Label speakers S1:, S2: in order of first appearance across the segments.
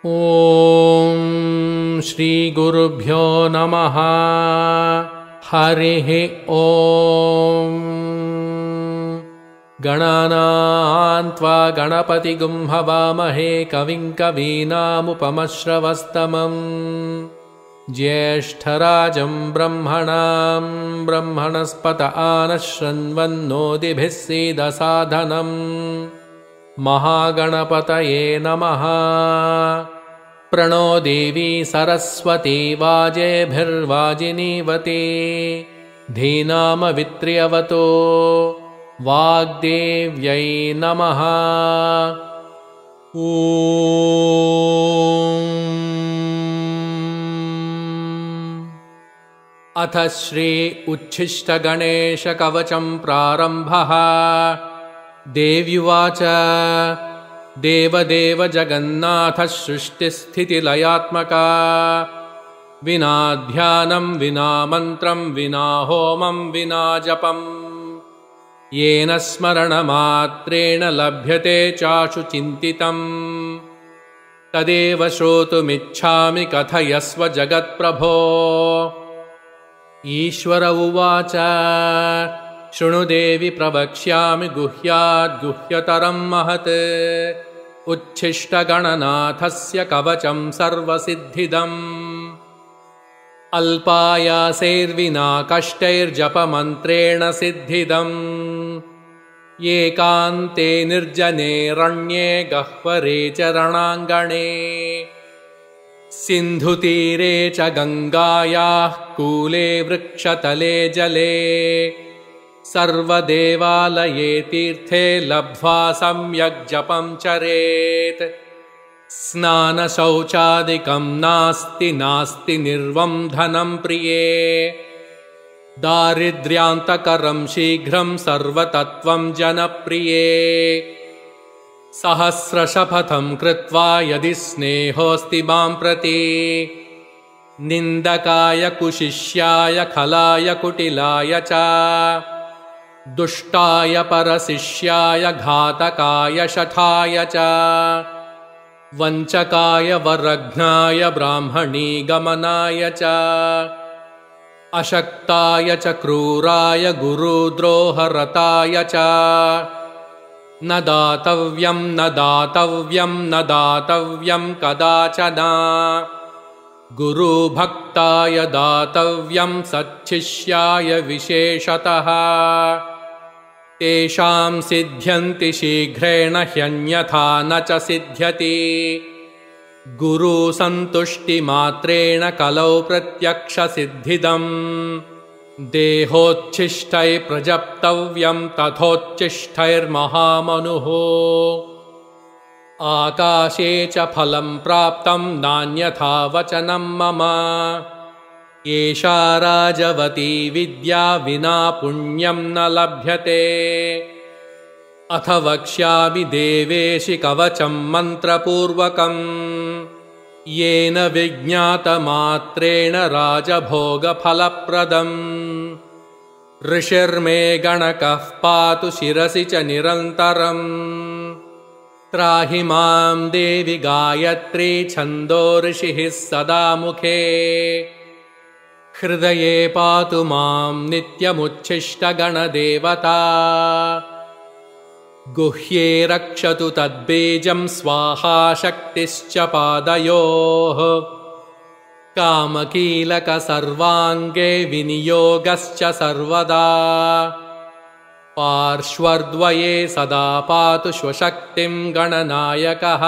S1: ॐ श्रीगुरुभ्यो नमः। हरिः ॐ। गणानां त्वा गणपतिगुं हवामहे कविं कवीनामुपमश्रवस्तमम् ज्येष्ठराजं ब्रह्मणां ब्रह्मणस्पत आनश्रन्वन्नोतिभिः सीदसाधनम् महागणपतये नमः। प्रणो देवी सरस्वती वाजेभिर्वाजिनीवती धीनामवित्र्यवतो वाग्देव्यै नमः। ॐ अथ श्री उच्छिष्टगणेशकवचं प्रारम्भः। देव्युवाच देवदेव जगन्नाथः सृष्टिस्थितिलयात्मका विना ध्यानं विना मन्त्रं विना होमं विना जपं येन स्मरणमात्रेण लभ्यते चाशु चिन्तितं तदेव श्रोतुमिच्छामि कथयस्व जगत्प्रभो। ईश्वर उवाच शृणु देवि प्रवक्ष्यामि गुह्याद्गुह्यतरं महत् उच्छिष्टगणनाथस्य कवचं सर्वसिद्धिदम् अल्पायासैर्विना कष्टैर्जपमन्त्रेण सिद्धिदम् एकान्ते निर्जनेरण्ये गह्वरे च रणाङ्गणे सिन्धुतीरे च गङ्गायाः कूले वृक्षतले जले सर्वदेवालये तीर्थे लब्ध्वा सम्यक् जपं चरेत्। स्नानशौचादिकं नास्ति निर्वन्धनं प्रिये दारिद्र्यान्तकरं शीघ्रं सर्वतत्त्वं जनप्रिये सहस्रशपथं कृत्वा यदि स्नेहोऽस्ति मां प्रति निन्दकाय कुशिष्याय खलाय कुटिलाय च दुष्टाय परशिष्याय घातकाय शठाय च वञ्चकाय वरघ्नाय ब्राह्मणी गमनाय च अशक्ताय च क्रूराय गुरुद्रोहरताय च न दातव्यं न दातव्यं न दातव्यं कदाचन गुरुभक्ताय दातव्यं सच्छिष्याय विशेषतः तेषां सिद्ध्यन्ति शीघ्रेण ह्यन्यथा न च सिद्ध्यति गुरुसन्तुष्टिमात्रेण कलौ प्रत्यक्षसिद्धिदम् देहोच्छिष्टै प्रजप्तव्यं तथोच्छिष्टैर्महामनुः आकाशे च फलं प्राप्तं नान्यथा वचनं मम एषा राजवती विद्या विना पुण्यं न लभ्यते अथ वक्ष्यामि देवेशि कवचं मन्त्रपूर्वकं येन विज्ञातमात्रेण राजभोगफलप्रदम् ऋषिर्मे गणकः पातु शिरसि च निरन्तरम् त्राहि मां देवि गायत्री छन्दो ऋषिः सदा मुखे हृदये पातु मां नित्यमुच्छिष्टगणदेवता गुह्ये रक्षतु तद्बीजं स्वाहा शक्तिश्च पादयोः कामकीलकसर्वाङ्गे विनियोगश्च सर्वदा पार्श्वद्वये सदा पातु स्वशक्तिं गणनायकः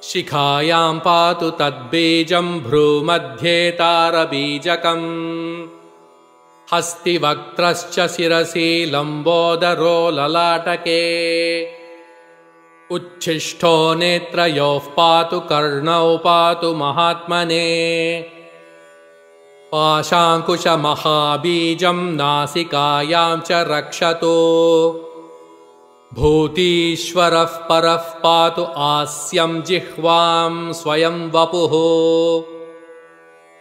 S1: शिखायां पातु तद्बीजं भ्रूमध्ये तारबीजकम् हस्तिवक्त्रश्च शिरसि लम्बोदरो ललाटके उच्छिष्टो नेत्रयोः पातु कर्णौ पातु महात्मने पाशाङ्कुशमहाबीजं नासिकायां च रक्षतु भूतीश्वरः परः पातु आस्यं जिह्वां स्वयं वपुः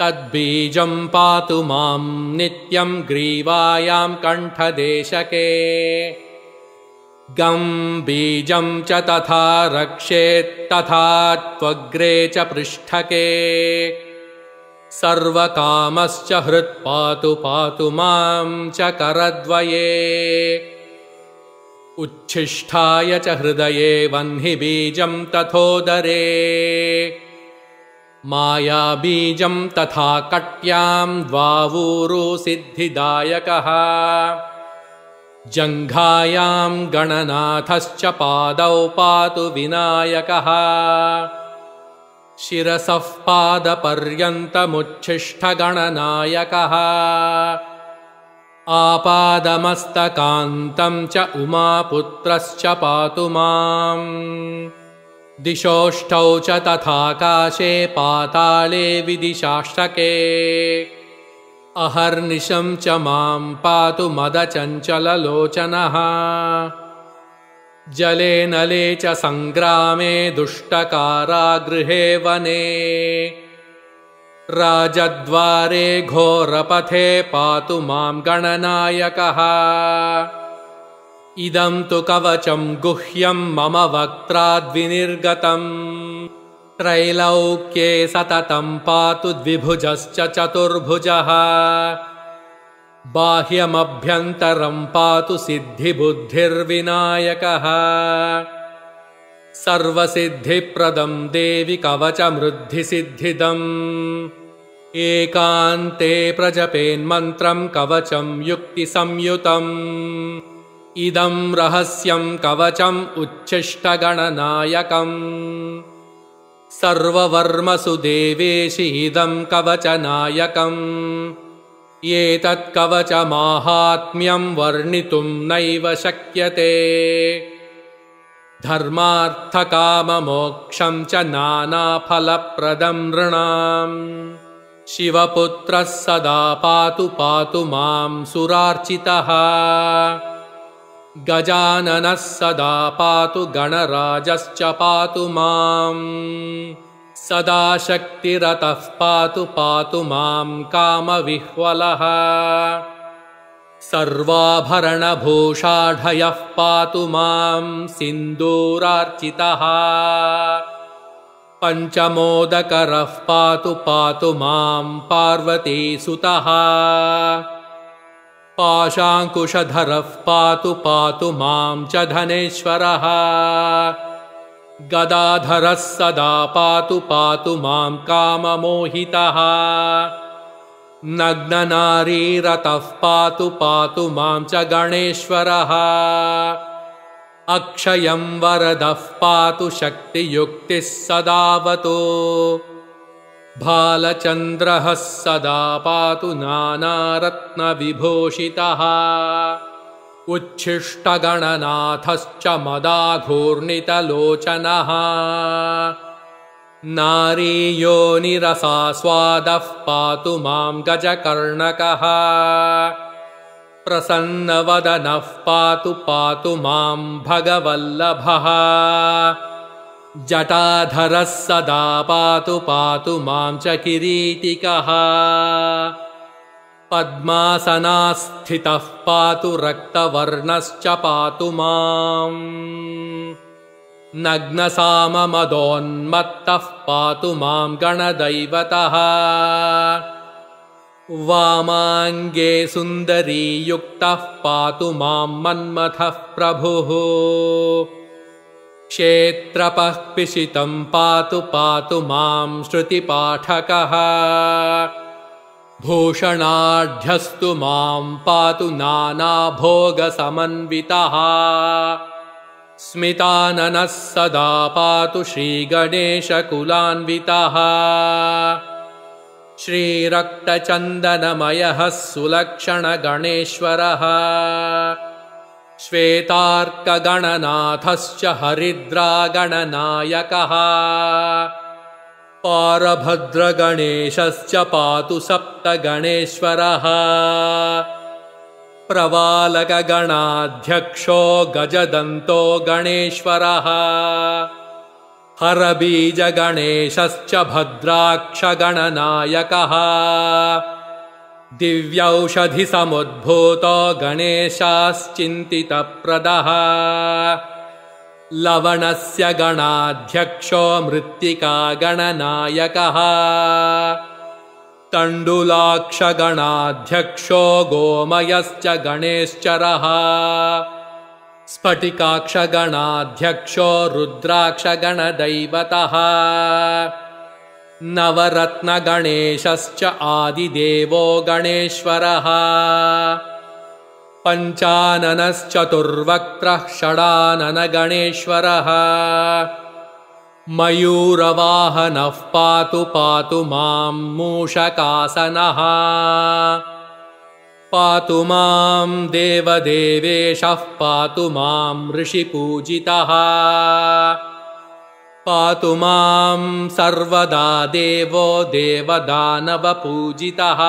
S1: तद्बीजं पातु मां नित्यं ग्रीवायां कण्ठदेशके गं बीजं च तथा रक्षेत् तथा त्वग्रे च पृष्ठके सर्वकामश्च हृत्पातु पातु मां च करद्वये उच्छिष्टाय च हृदये वह्नि बीजं तथोदरे मायाबीजं तथा कट्यां द्वावूरो सिद्धिदायकः जङ्घायां गणनाथश्च पादौ पातु विनायकः शिरसः पादपर्यन्तमुच्छिष्टगणनायकः आपादमस्तकान्तं च उमापुत्रश्च पातु माम् दिशोष्टौ च तथाकाशे पाताले विदिशाष्टके अहर्निशं च मां पातु मदचञ्चललोचनः जले नले च सङ्ग्रामे दुष्टकारागृहे वने राजद्वारे घोरपथे पातु मां गणनायकः इदं तु कवचं गुह्यं मम वक्त्राद्विनिर्गतम् त्रैलौक्ये सततं पातु द्विभुजश्च चतुर्भुजः बाह्यमभ्यन्तरं पातु सिद्धिबुद्धिर्विनायकः सर्वसिद्धिप्रदं देवि कवचमृद्धिसिद्धिदम् एकान्ते प्रजपेन्मन्त्रं कवचं युक्तिसंयुतम् इदं रहस्यं कवचम् उच्छिष्टगणनायकम् सर्ववर्मसु देवेशि इदं कवचनायकम् एतत् कवचमाहात्म्यं वर्णितुं नैव शक्यते धर्मार्थकाममोक्षं च नानाफलप्रदं नृणाम् शिवपुत्रः सदा पातु पातु मां सुरार्चितः गजाननः सदा पातु गणराजश्च पातु मां सदा शक्तिरतः पातु पातु मां कामविह्वलः सर्वाभरणभूषाढयः पातु मां सिन्दूरार्चितः पञ्चमोदकरः पातु पातु मां पार्वतीसुतः पाशाङ्कुशधरः पातु पातु मां च धनेश्वरः गदाधरः सदा पातु पातु मां काममोहितः नग्ननारीरतः पातु पातु मां च गणेश्वरः अक्षयं वरदः पातु शक्तियुक्तिः सदावतु भालचन्द्रः सदा पातु नानारत्नविभूषितः उच्छिष्टगणनाथश्च मदाघूर्णितलोचनः नारीयोनिरसास्वादः पातु मां गजकर्णकः प्रसन्नवदनः पातु पातु मां भगवल्लभः जटाधरः सदा पातु पातु मां च किरीटिकः पद्मासनास्थितः पातु रक्तवर्णश्च पातु माम् नग्नसाममदोन्मत्तः पातु मां गणदैवतः वामाङ्गे सुन्दरीयुक्तः पातु मां मन्मथः प्रभुः क्षेत्रपः पिशितं पातु पातु मां श्रुतिपाठकः भूषणाढ्यस्तु मां पातु नानाभोगसमन्वितः स्मिताननः सदा पातु श्रीगणेशकुलान्वितः श्रीरक्तचन्दनमयः सुलक्षणगणेश्वरः श्वेतार्कगणनाथश्च हरिद्रागणनायकः पारभद्रगणेशश्च पातु सप्तगणेश्वरः प्रवालकगणाध्यक्षो गजदन्तो गणेश्वरः हरबीजगणेशश्च भद्राक्षगणनायकः दिव्यौषधिसमुद्भूतो गणेशाश्चिन्तितप्रदः लवणस्य गणाध्यक्षो मृत्तिकागणनायकः तण्डुलाक्षगणाध्यक्षो गोमयश्च गणेश्चरः स्फटिकाक्षगणाध्यक्षो रुद्राक्षगणदैवतः नवरत्नगणेशश्च आदिदेवो गणेश्वरः पञ्चाननश्चतुर्वक्त्रः षडाननगणेश्वरः मयूरवाहनः पातु पातु मां मूषकासनः पातु मां देवदेवेशः पातु मां ऋषिपूजितः पातु मां सर्वदा देवो देवदानवपूजितः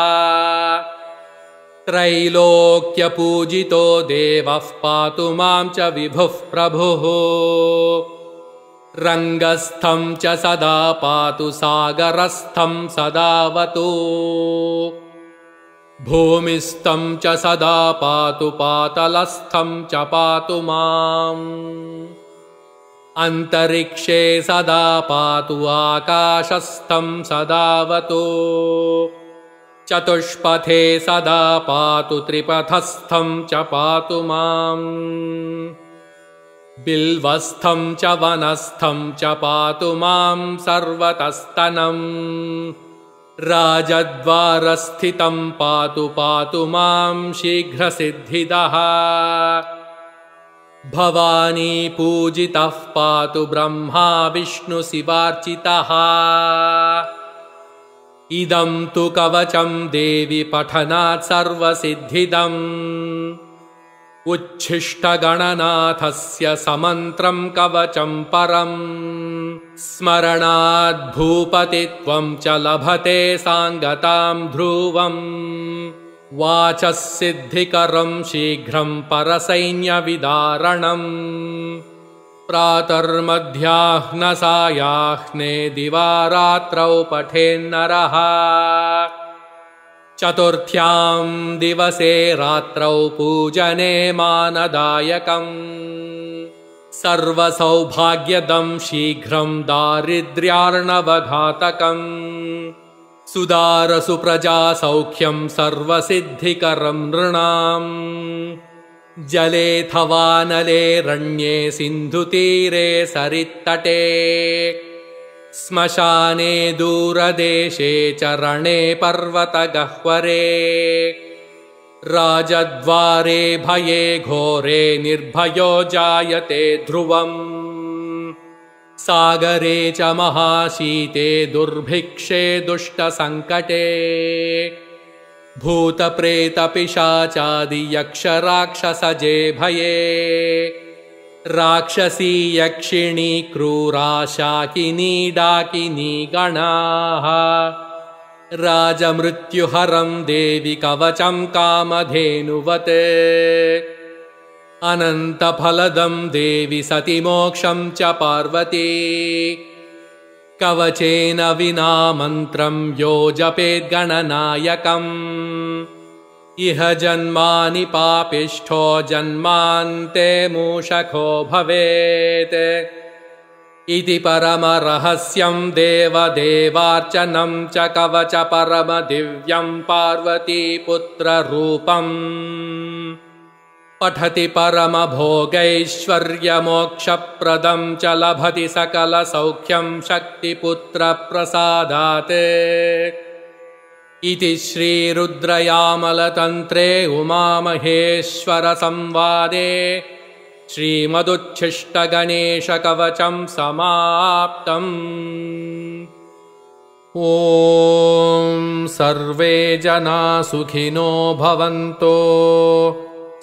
S1: त्रैलोक्यपूजितो देवः पातु मां च विभुः प्रभुः रङ्गस्थं च सदा पातु सागरस्थं सदावतु भूमिस्थं च सदा पातु पातलस्थं च पातु माम् अन्तरिक्षे सदा पातु आकाशस्थं सदावतु चतुष्पथे सदा पातु त्रिपथस्थं च पातु माम् बिल्वस्थं च वनस्थं च पातु मां सर्वतस्तनम् राजद्वारस्थितं पातु पातु मां शीघ्रसिद्धिदः भवानी पूजितः पातु ब्रह्मा विष्णुशिवार्चितः इदं तु कवचं देवि पठनात् सर्वसिद्धिदम् उच्छिष्टगणनाथस्य समन्त्रं कवचं परम् स्मरणाद् भूपतित्वं च लभते साङ्गतां ध्रुवम् वाचः सिद्धिकरं शीघ्रं परसैन्यविदारणम् प्रातर्मध्याह्नसायाह्ने दिवारात्रौ पठेन्नरः चतुर्थ्यां दिवसे रात्रौ पूजने मानदायकम् सर्वसौभाग्यदं शीघ्रं दारिद्र्यार्णवघातकम् सुदारसुप्रजासौख्यं सर्वसिद्धिकरं नृणाम् जलेऽथवानले रण्ये सिन्धुतीरे सरित्तटे श्मशाने दूरदेशे च रणे पर्वतगह्वरे राजद्वारे भये घोरे निर्भयो जायते ध्रुवम् सागरे च महाशीते दुर्भिक्षे दुष्टसङ्कटे भूतप्रेतपिशाचादियक्षराक्षसजे भये राक्षसी यक्षिणी क्रूरा शाकिनी डाकिनी गणाः राजमृत्युहरं देवि कवचं कामधेनुवत् अनन्तफलदं देवि सति मोक्षं च पार्वती कवचेन विना मन्त्रं यो जपेद्गणनायकम् इह जन्मानि पापिष्ठो जन्मान्ते मूषको भवेत् इति परमरहस्यं देवदेवार्चनं च कवच परमदिव्यं पार्वतीपुत्ररूपम् पठति परमभोगैश्वर्यमोक्षप्रदं च लभति सकलसौख्यं शक्तिपुत्रप्रसादात् इति श्रीरुद्रयामलतन्त्रे उमामहेश्वरसंवादे श्रीमदुच्छिष्टगणेशकवचं समाप्तम्। ॐ सर्वे जना सुखिनो भवन्तो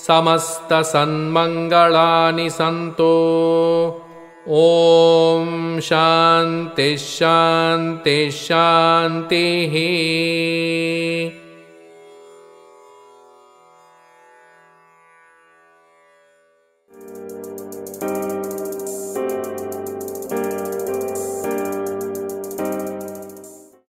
S1: समस्तसन्मङ्गलानि सन्तो। ॐ शान्तिः शान्तिः शान्तिः।